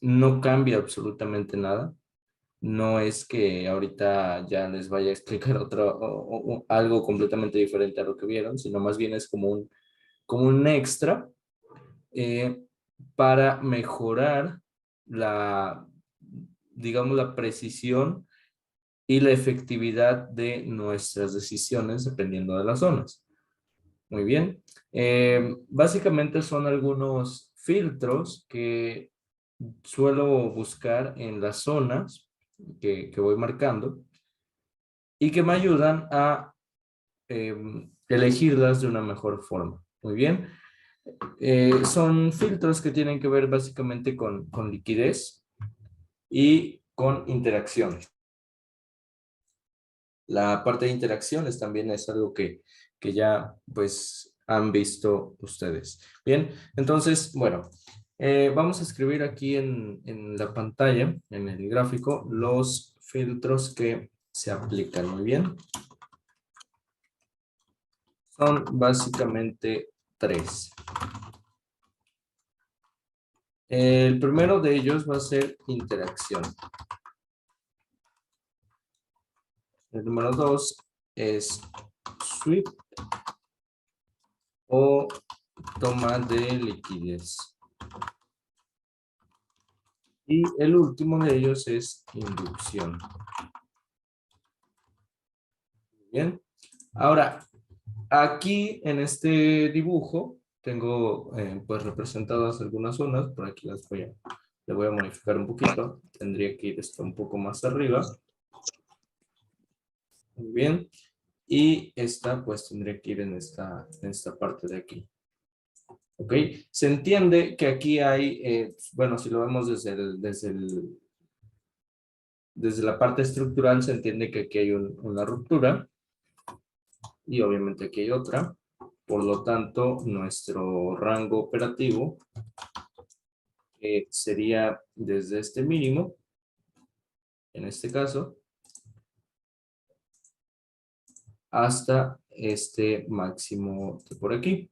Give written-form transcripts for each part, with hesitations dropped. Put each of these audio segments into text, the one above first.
no cambia absolutamente nada. No es que ahorita ya les vaya a explicar algo completamente diferente a lo que vieron, sino más bien es como un extra eh, para mejorar la, digamos, la precisión y la efectividad de nuestras decisiones dependiendo de las zonas. Muy bien. Básicamente son algunos filtros que suelo buscar en las zonas que voy marcando y que me ayudan a elegirlas de una mejor forma. Muy bien. Son filtros que tienen que ver básicamente con liquidez y con interacciones. La parte de interacciones también es algo que ya pues han visto ustedes. Bien, entonces, bueno, vamos a escribir aquí en la pantalla, en el gráfico, los filtros que se aplican. Muy bien. Son básicamente tres. El primero de ellos va a ser interacción. El número 2 es sweep o toma de liquidez. Y el último de ellos es inducción. Bien. Ahora, aquí en este dibujo tengo pues representadas algunas zonas. Por aquí le voy a modificar un poquito. Tendría que ir esto un poco más arriba. Muy bien. Y esta pues tendría que ir en esta parte de aquí. ¿Ok? Se entiende que aquí hay, bueno, si lo vemos desde la parte estructural, se entiende que aquí hay una ruptura y obviamente aquí hay otra. Por lo tanto, nuestro rango operativo sería desde este mínimo, en este caso, hasta este máximo de por aquí.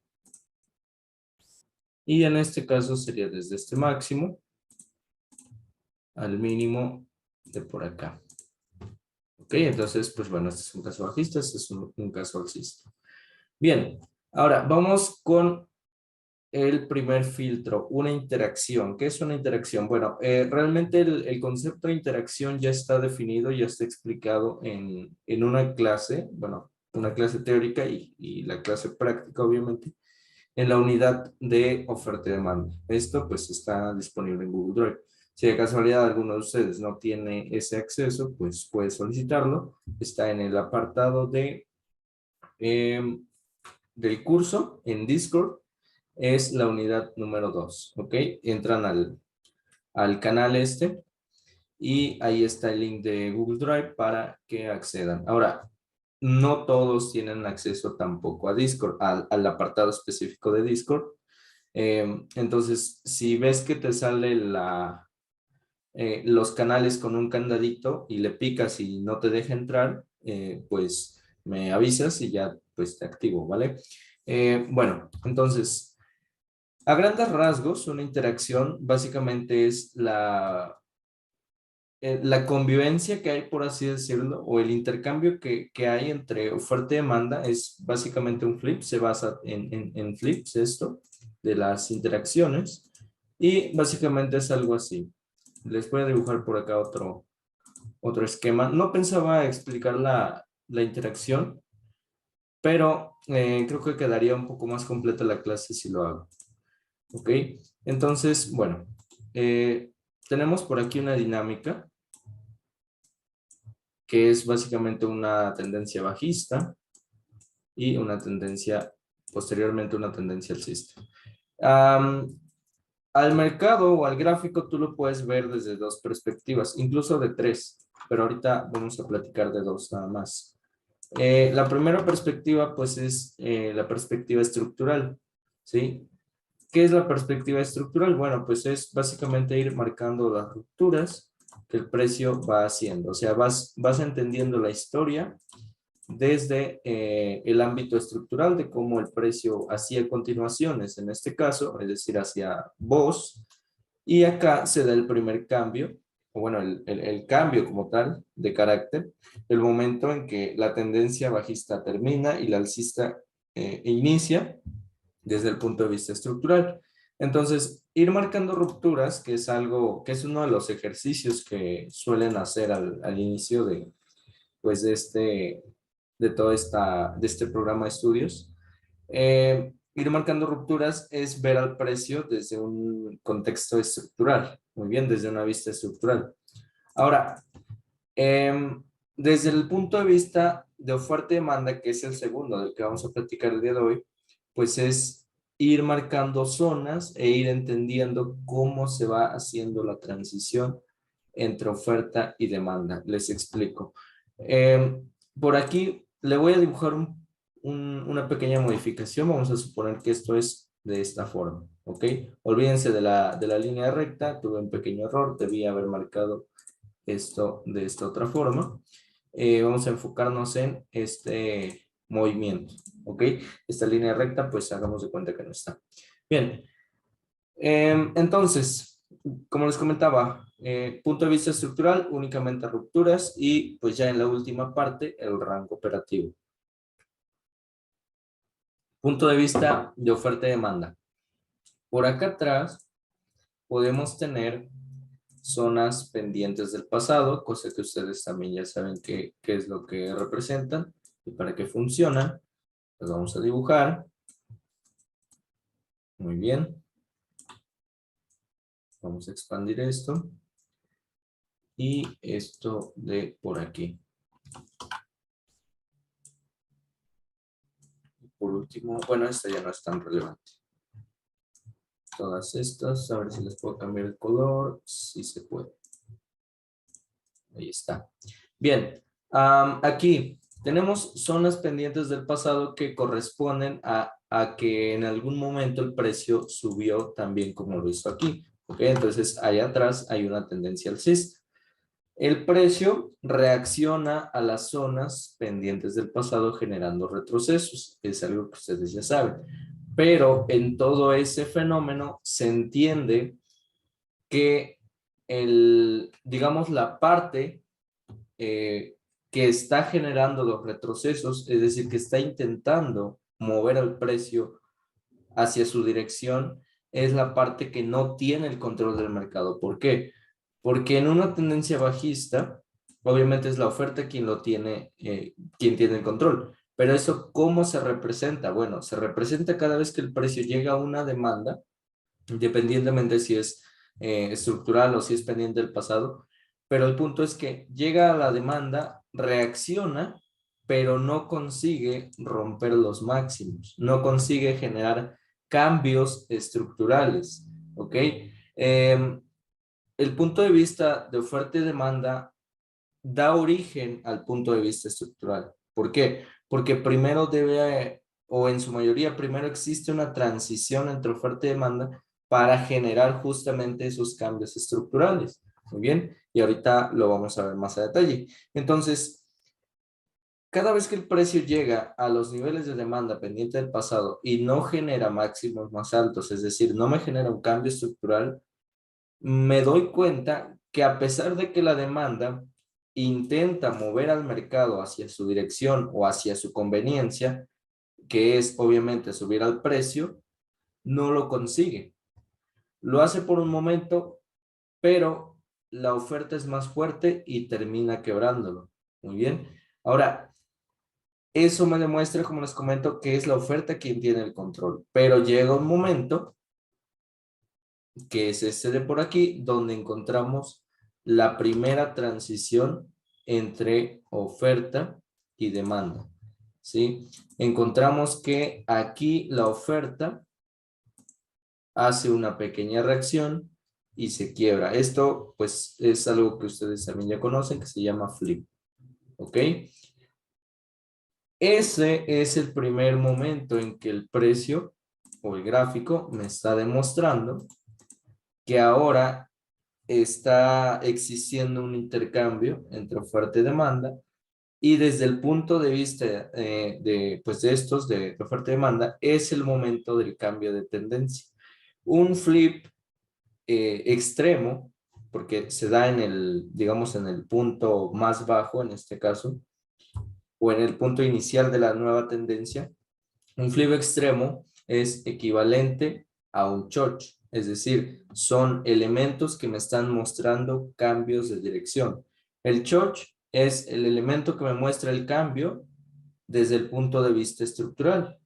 Y en este caso sería desde este máximo al mínimo de por acá. Ok, entonces, pues bueno, este es un caso bajista, este es un caso alcista. Bien, ahora vamos con el primer filtro, una interacción. ¿Qué es una interacción? Bueno, realmente el concepto de interacción ya está definido, ya está explicado en una clase, bueno, una clase teórica y la clase práctica, obviamente, en la unidad de oferta y demanda. Esto pues está disponible en Google Drive. Si de casualidad alguno de ustedes no tiene ese acceso, pues puede solicitarlo. Está en el apartado del curso en Discord. Es la unidad número 2, ¿ok? Entran al canal este y ahí está el link de Google Drive para que accedan. Ahora, no todos tienen acceso tampoco a Discord, al apartado específico de Discord. Entonces, si ves que te sale los canales con un candadito y le picas y no te deja entrar, pues me avisas y ya pues te activo, ¿vale? Bueno, entonces, a grandes rasgos, una interacción básicamente es la convivencia que hay, por así decirlo, o el intercambio que hay entre oferta y demanda es básicamente un flip, se basa en flips esto, de las interacciones, y básicamente es algo así. Les voy a dibujar por acá otro esquema. No pensaba explicar la interacción, pero creo que quedaría un poco más completa la clase si lo hago. ¿Ok? Entonces, bueno, tenemos por aquí una dinámica que es básicamente una tendencia bajista y una tendencia, posteriormente una tendencia alcista. Al mercado o al gráfico tú lo puedes ver desde dos perspectivas, incluso de tres, pero ahorita vamos a platicar de dos nada más. La primera perspectiva pues es la perspectiva estructural, ¿sí? ¿Qué es la perspectiva estructural? Bueno, pues es básicamente ir marcando las rupturas que el precio va haciendo. O sea, vas entendiendo la historia desde el ámbito estructural de cómo el precio hacía continuaciones, en este caso, es decir, hacia vos, Y acá se da el primer cambio, o bueno, el cambio como tal de carácter, el momento en que la tendencia bajista termina y la alcista inicia desde el punto de vista estructural. Entonces, ir marcando rupturas, que es algo, que es uno de los ejercicios que suelen hacer al inicio de, pues, de todo de este programa de estudios. Ir marcando rupturas es ver al precio desde un contexto estructural, muy bien, desde una vista estructural. Ahora, desde el punto de vista de oferta y demanda, que es el segundo del que vamos a platicar el día de hoy, pues es ir marcando zonas e ir entendiendo cómo se va haciendo la transición entre oferta y demanda. Les explico. Por aquí le voy a dibujar una pequeña modificación. Vamos a suponer que esto es de esta forma, ¿ok? Olvídense de la línea recta. Tuve un pequeño error. Debí haber marcado esto de esta otra forma. Vamos a enfocarnos en este movimiento, ¿ok? Esta línea recta, pues hagamos de cuenta que no está. Bien, entonces, como les comentaba, punto de vista estructural, únicamente rupturas y pues ya en la última parte, el rango operativo. Punto de vista de oferta y demanda. Por acá atrás podemos tener zonas pendientes del pasado, cosa que ustedes también ya saben qué es lo que representan y para qué funcionan. Las vamos a dibujar. Muy bien. Vamos a expandir esto. Y esto de por aquí. Por último, bueno, esta ya no es tan relevante. Todas estas, a ver si les puedo cambiar el color. Sí se puede. Ahí está. Bien, aquí tenemos zonas pendientes del pasado que corresponden a que en algún momento el precio subió también como lo hizo aquí. ¿Ok? Entonces, allá atrás hay una tendencia alcista. El precio reacciona a las zonas pendientes del pasado generando retrocesos. Es algo que ustedes ya saben. Pero en todo ese fenómeno se entiende que digamos, la parte que está generando los retrocesos, es decir, que está intentando mover al precio hacia su dirección, es la parte que no tiene el control del mercado. ¿Por qué? Porque en una tendencia bajista, obviamente es la oferta quien lo tiene, quien tiene el control. Pero eso, ¿cómo se representa? Bueno, se representa cada vez que el precio llega a una demanda, independientemente si es estructural o si es pendiente del pasado, pero el punto es que llega a la demanda, reacciona, pero no consigue romper los máximos, no consigue generar cambios estructurales, ¿ok? El punto de vista de oferta y demanda da origen al punto de vista estructural. ¿Por qué? Porque primero debe, o en su mayoría, primero existe una transición entre oferta y demanda para generar justamente esos cambios estructurales. Muy bien, y ahorita lo vamos a ver más a detalle. Entonces, cada vez que el precio llega a los niveles de demanda pendiente del pasado y no genera máximos más altos, es decir, no me genera un cambio estructural, me doy cuenta que a pesar de que la demanda intenta mover al mercado hacia su dirección o hacia su conveniencia, que es obviamente subir al precio, no lo consigue. Lo hace por un momento, pero la oferta es más fuerte y termina quebrándolo. Muy bien. Ahora, eso me demuestra, como les comento, que es la oferta quien tiene el control. Pero llega un momento, que es este de por aquí, donde encontramos la primera transición entre oferta y demanda. ¿Sí? Encontramos que aquí la oferta hace una pequeña reacción y se quiebra. Esto, pues, es algo que ustedes también ya conocen, que se llama flip. ¿Ok? Ese es el primer momento en que el precio o el gráfico me está demostrando que ahora está existiendo un intercambio entre oferta y demanda y desde el punto de vista pues de estos de oferta y demanda es el momento del cambio de tendencia. Un flip extremo, porque se da en el, digamos, en el punto más bajo en este caso, o en el punto inicial de la nueva tendencia, un flip extremo es equivalente a un choch, es decir, son elementos que me están mostrando cambios de dirección. El choch es el elemento que me muestra el cambio desde el punto de vista estructural.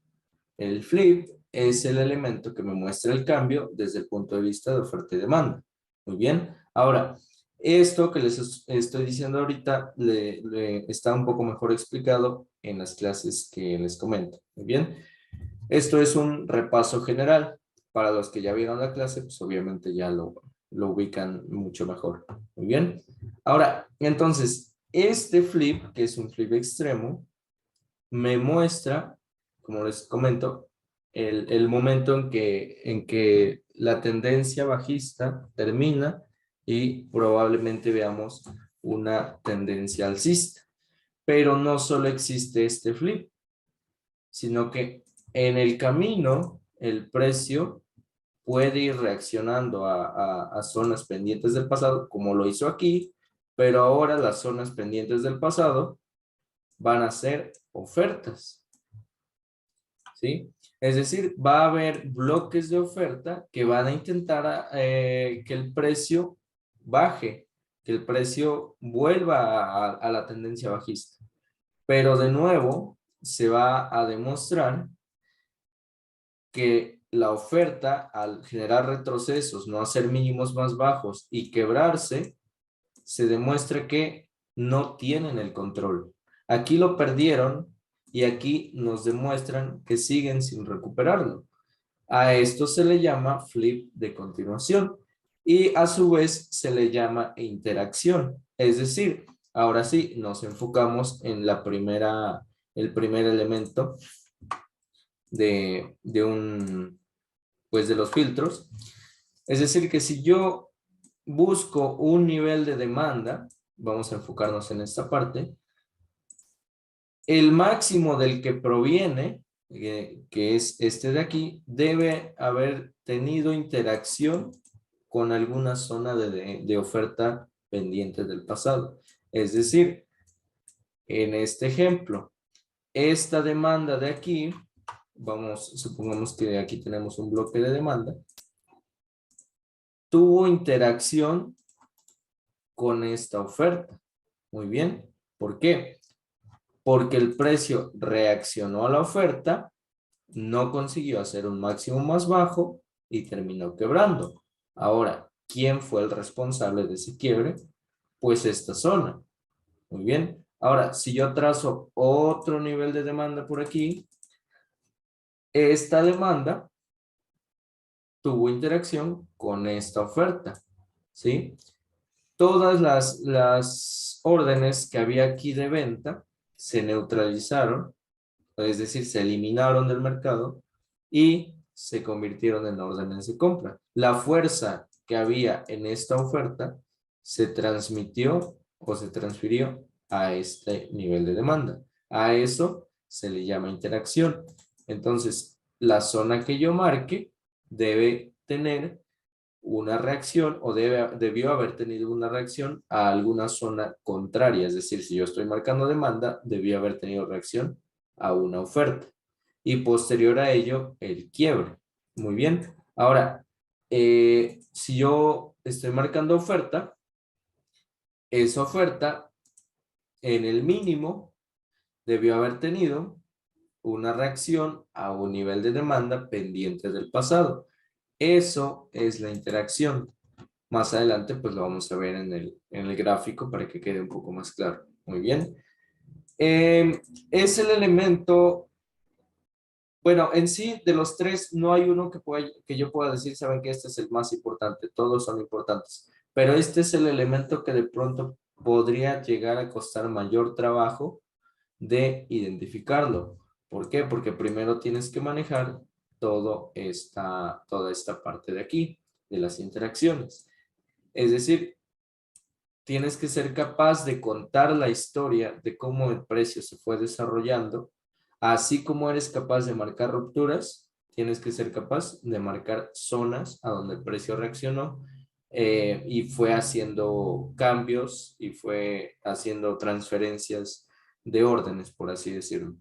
El flip es el elemento que me muestra el cambio desde el punto de vista de oferta y demanda. Muy bien. Ahora, esto que les estoy diciendo ahorita está un poco mejor explicado en las clases que les comento. Muy bien. Esto es un repaso general. Para los que ya vieron la clase, pues obviamente ya lo ubican mucho mejor. Muy bien. Ahora, entonces, este flip, que es un flip extremo, me muestra, como les comento, el momento en que la tendencia bajista termina y probablemente veamos una tendencia alcista. Pero no solo existe este flip, sino que en el camino el precio puede ir reaccionando a zonas pendientes del pasado, como lo hizo aquí, pero ahora las zonas pendientes del pasado van a ser ofertas, ¿sí? Es decir, va a haber bloques de oferta que van a intentar que el precio baje, que el precio vuelva a la tendencia bajista. Pero de nuevo, se va a demostrar que la oferta, al generar retrocesos, no hacer mínimos más bajos y quebrarse, se demuestra que no tienen el control. Aquí lo perdieron y aquí nos demuestran que siguen sin recuperarlo. A esto se le llama flip de continuación y a su vez se le llama interacción. Es decir, ahora sí nos enfocamos en el primer elemento pues de los filtros. Es decir, que si yo busco un nivel de demanda, vamos a enfocarnos en esta parte, el máximo del que proviene, que es este de aquí, debe haber tenido interacción con alguna zona de oferta pendiente del pasado. Es decir, en este ejemplo, esta demanda de aquí, supongamos que aquí tenemos un bloque de demanda, tuvo interacción con esta oferta. Muy bien. ¿Por qué? Porque el precio reaccionó a la oferta, no consiguió hacer un máximo más bajo y terminó quebrando. Ahora, ¿quién fue el responsable de ese quiebre? Pues esta zona. Muy bien. Ahora, si yo trazo otro nivel de demanda por aquí, esta demanda tuvo interacción con esta oferta, ¿sí? Todas las órdenes que había aquí de venta se neutralizaron, es decir, se eliminaron del mercado y se convirtieron en órdenes de compra. La fuerza que había en esta oferta se transmitió o se transfirió a este nivel de demanda. A eso se le llama interacción. Entonces, la zona que yo marque debe tener una reacción o debió haber tenido una reacción a alguna zona contraria. Es decir, si yo estoy marcando demanda, debió haber tenido reacción a una oferta. Y posterior a ello, el quiebre. Muy bien. Ahora, si yo estoy marcando oferta, esa oferta en el mínimo debió haber tenido una reacción a un nivel de demanda pendiente del pasado. Eso es la interacción. Más adelante, pues lo vamos a ver en el gráfico para que quede un poco más claro. Muy bien. Es el elemento, bueno, en sí, de los tres, no hay uno que yo pueda decir, saben que este es el más importante, todos son importantes, pero este es el elemento que de pronto podría llegar a costar mayor trabajo de identificarlo. ¿Por qué? Porque primero tienes que manejar toda esta parte de aquí, de las interacciones. Es decir, tienes que ser capaz de contar la historia de cómo el precio se fue desarrollando, así como eres capaz de marcar rupturas, tienes que ser capaz de marcar zonas a donde el precio reaccionó y fue haciendo cambios y fue haciendo transferencias de órdenes, por así decirlo.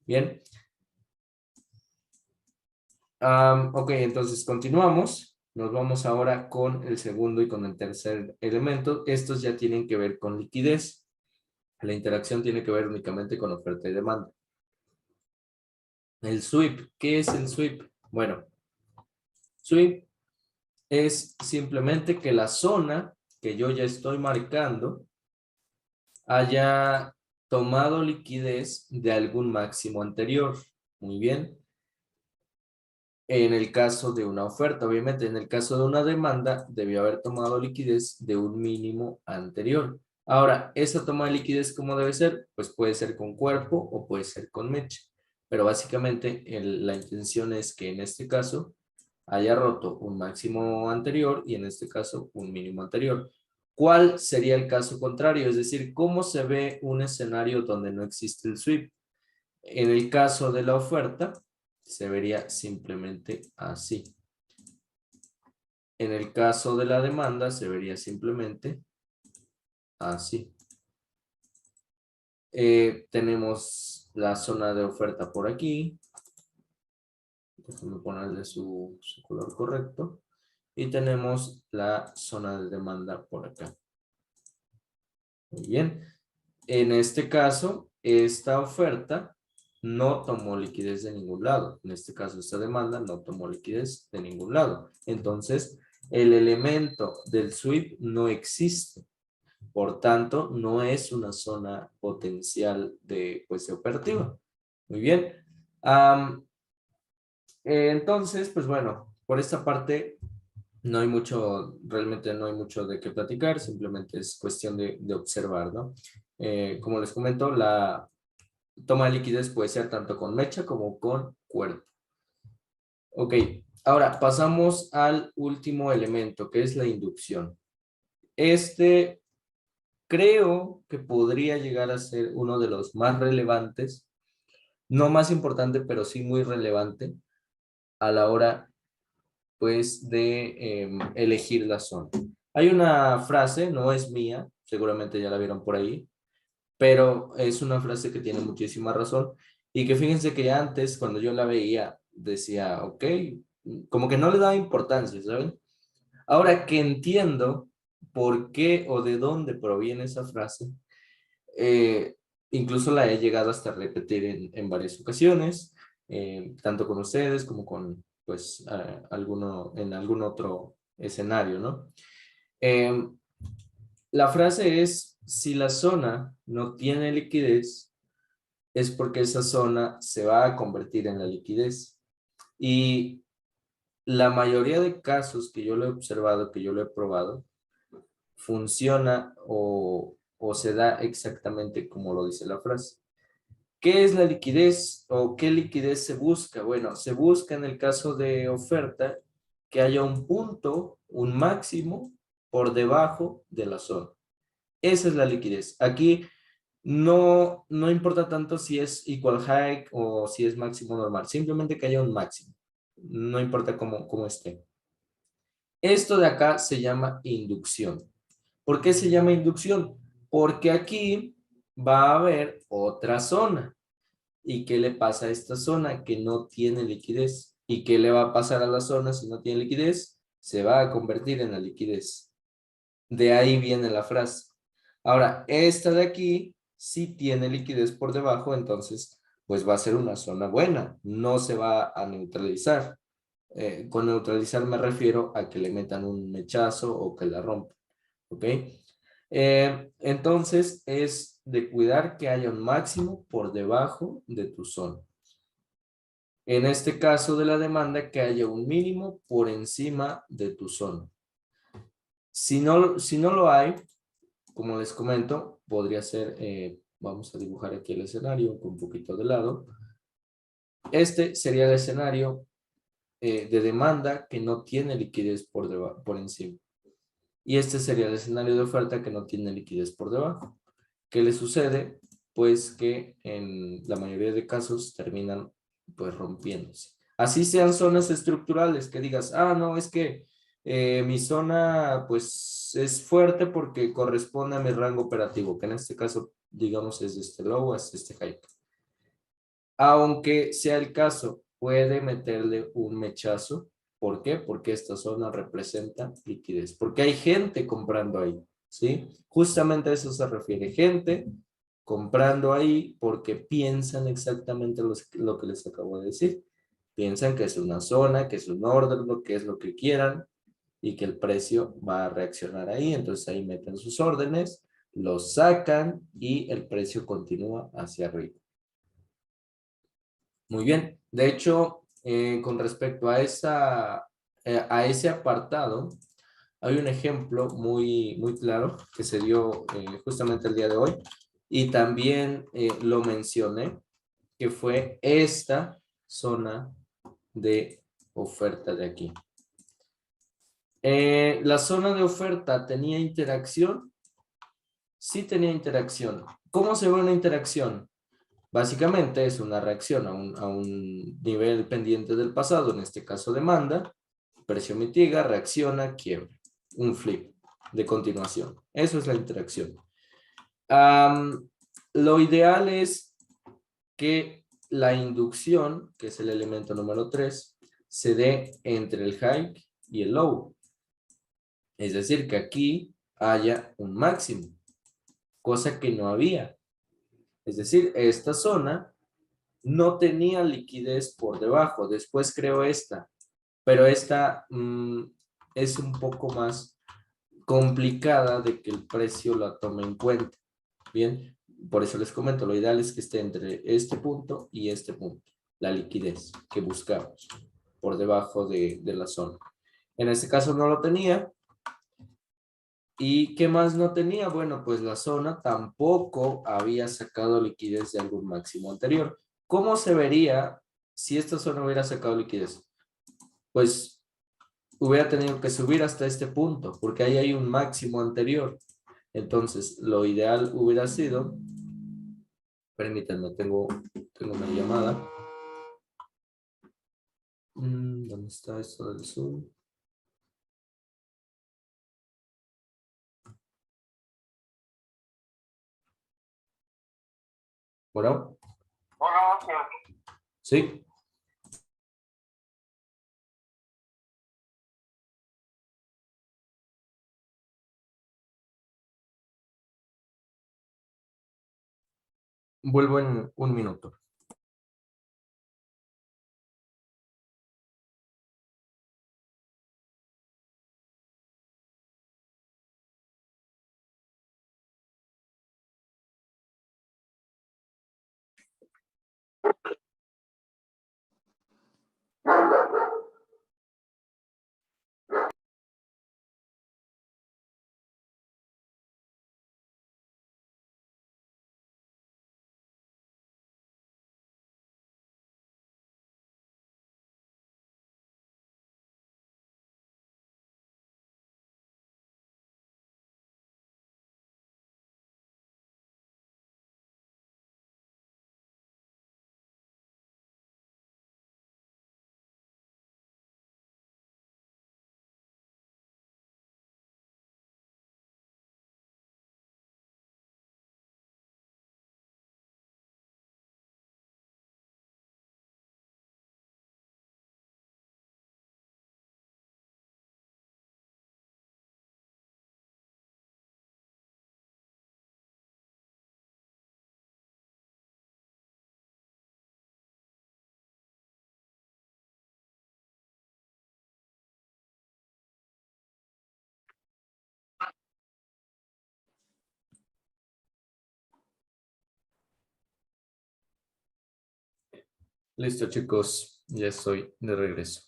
Bien. Ok, entonces continuamos. Nos vamos ahora con el segundo y con el tercer elemento. Estos ya tienen que ver con liquidez. La interacción tiene que ver únicamente con oferta y demanda. El sweep. ¿Qué es el sweep? Bueno, sweep es simplemente que la zona que yo ya estoy marcando haya tomado liquidez de algún máximo anterior. Muy bien. En el caso de una oferta, obviamente, en el caso de una demanda, debió haber tomado liquidez de un mínimo anterior. Ahora, esa toma de liquidez, ¿cómo debe ser? Pues puede ser con cuerpo o puede ser con mecha. Pero básicamente la intención es que en este caso haya roto un máximo anterior y en este caso un mínimo anterior. ¿Cuál sería el caso contrario? Es decir, ¿cómo se ve un escenario donde no existe el sweep? En el caso de la oferta, se vería simplemente así. En el caso de la demanda, se vería simplemente así. Tenemos la zona de oferta por aquí. Déjenme ponerle su color correcto. Y tenemos la zona de demanda por acá. Muy bien. En este caso, esta oferta no tomó liquidez de ningún lado. En este caso, esta demanda no tomó liquidez de ningún lado. Entonces, el elemento del sweep no existe. Por tanto, no es una zona potencial de, pues, de operativa. Muy bien. Entonces, pues bueno, por esta parte no hay mucho, realmente no hay mucho de qué platicar, simplemente es cuestión de observar, ¿no? Como les comento, la toma de liquidez puede ser tanto con mecha como con cuerpo. Ok, ahora pasamos al último elemento, que es la inducción. Este creo que podría llegar a ser uno de los más relevantes, no más importante, pero sí muy relevante a la hora, pues, de elegir la zona. Hay una frase, no es mía, seguramente ya la vieron por ahí, pero es una frase que tiene muchísima razón y que fíjense que antes cuando yo la veía decía, ok, como que no le daba importancia, ¿saben? Ahora que entiendo por qué o de dónde proviene esa frase, eh, incluso la he llegado hasta repetir en varias ocasiones, tanto con ustedes como con, pues, en algún otro escenario, ¿no? Em, la frase es, si la zona no tiene liquidez, es porque esa zona se va a convertir en la liquidez. Y la mayoría de casos que yo lo he observado, que yo lo he probado, funciona o se da exactamente como lo dice la frase. ¿Qué es la liquidez o qué liquidez se busca? Bueno, se busca en el caso de oferta que haya un punto, un máximo por debajo de la zona. Esa es la liquidez. Aquí no importa tanto si es equal high o si es máximo normal, simplemente que haya un máximo. No importa cómo esté. Esto de acá se llama inducción. ¿Por qué se llama inducción? Porque aquí va a haber otra zona. ¿Y qué le pasa a esta zona que no tiene liquidez? ¿Y qué le va a pasar a la zona si no tiene liquidez? Se va a convertir en la liquidez. De ahí viene la frase. Ahora, esta de aquí sí tiene liquidez por debajo, entonces pues va a ser una zona buena, no se va a neutralizar. Con neutralizar me refiero a que le metan un mechazo o que la rompan, ¿ok? Entonces es de cuidar que haya un máximo por debajo de tu zona. En este caso de la demanda, que haya un mínimo por encima de tu zona. Si no lo hay, como les comento, podría ser, vamos a dibujar aquí el escenario con un poquito de lado. Este sería el escenario de demanda que no tiene liquidez por encima. Y este sería el escenario de oferta que no tiene liquidez por debajo. ¿Qué le sucede? Pues que en la mayoría de casos terminan pues rompiéndose. Así sean zonas estructurales que digas, ah, no, es que Mi zona pues es fuerte porque corresponde a mi rango operativo, que en este caso digamos es de este low hasta este high. Aunque sea el caso, puede meterle un mechazo. ¿Por qué? Porque esta zona representa liquidez. Porque hay gente comprando ahí, ¿sí? Justamente a eso se refiere. Gente comprando ahí porque piensan exactamente lo que les acabo de decir. Piensan que es una zona, que es un orden, lo que es lo que quieran y que el precio va a reaccionar ahí. Entonces ahí meten sus órdenes, los sacan y el precio continúa hacia arriba. Muy bien. De hecho, con respecto a ese apartado, hay un ejemplo muy claro que se dio justamente el día de hoy y también lo mencioné, que fue esta zona de oferta de aquí. La zona de oferta tenía interacción. Sí tenía interacción. ¿Cómo se ve una interacción? Básicamente es una reacción a un nivel pendiente del pasado, en este caso demanda, precio mitiga, reacciona, quiebra. Un flip de continuación. Eso es la interacción. Lo ideal es que la inducción, que es el elemento número 3, se dé entre el high y el low. Es decir, que aquí haya un máximo, cosa que no había. Es decir, esta zona no tenía liquidez por debajo. Después creo esta, pero esta es un poco más complicada de que el precio la tome en cuenta. Bien, por eso les comento, lo ideal es que esté entre este punto y este punto, la liquidez que buscamos por debajo de la zona. En este caso no lo tenía. ¿Y qué más no tenía? Bueno, pues la zona tampoco había sacado liquidez de algún máximo anterior. ¿Cómo se vería si esta zona hubiera sacado liquidez? Pues hubiera tenido que subir hasta este punto, porque ahí hay un máximo anterior. Entonces, lo ideal hubiera sido, permítanme, tengo una llamada. ¿Dónde está esto del Zoom? Bueno, sí, vuelvo en un minuto. Listo, chicos, ya estoy de regreso.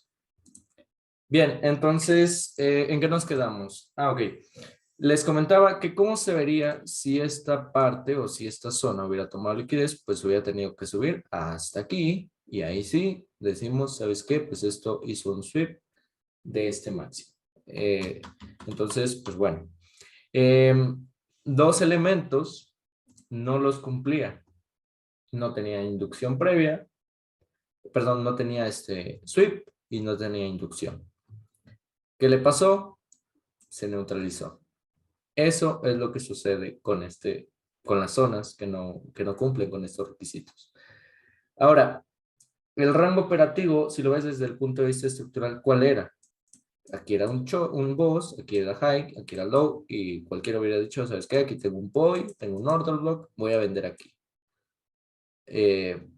Bien, entonces, ¿en qué nos quedamos? Ok. Les comentaba que cómo se vería si esta parte o si esta zona hubiera tomado liquidez, pues hubiera tenido que subir hasta aquí y ahí sí decimos, ¿sabes qué? Pues esto hizo un sweep de este máximo. Eh, entonces, pues bueno, dos elementos no los cumplía. No tenía inducción previa, perdón, no tenía este sweep y no tenía inducción. ¿Qué le pasó? Se neutralizó. Eso es lo que sucede con las zonas que no cumplen con estos requisitos. Ahora, el rango operativo, si lo ves desde el punto de vista estructural, ¿cuál era? Aquí era un boss, aquí era high, aquí era low, y cualquiera hubiera dicho, ¿sabes qué? Aquí tengo un boy, tengo un order block, voy a vender aquí. Eh,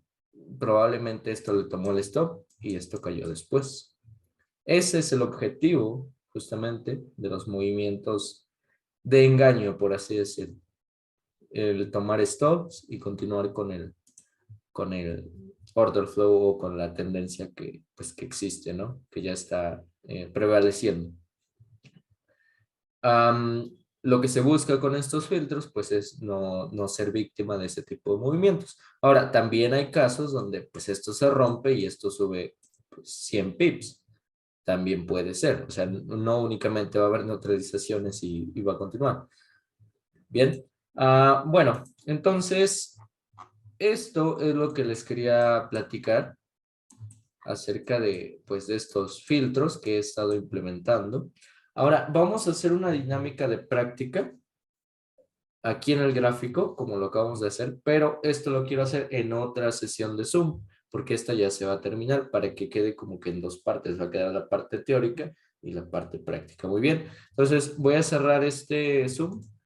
Probablemente esto le tomó el stop y esto cayó después. Ese es el objetivo, justamente, de los movimientos de engaño, por así decirlo. El tomar stops y continuar con el order flow o con la tendencia que, pues, que existe, ¿no? Que ya está prevaleciendo. Lo que se busca con estos filtros, pues es no ser víctima de ese tipo de movimientos. Ahora, también hay casos donde pues esto se rompe y esto sube pues, 100 pips. También puede ser. O sea, no únicamente va a haber neutralizaciones y va a continuar. Bien. Bueno, entonces, esto es lo que les quería platicar acerca de, pues, de estos filtros que he estado implementando. Ahora, vamos a hacer una dinámica de práctica aquí en el gráfico, como lo acabamos de hacer, pero esto lo quiero hacer en otra sesión de Zoom, porque esta ya se va a terminar para que quede como que en dos partes. Va a quedar la parte teórica y la parte práctica. Muy bien. Entonces, voy a cerrar este Zoom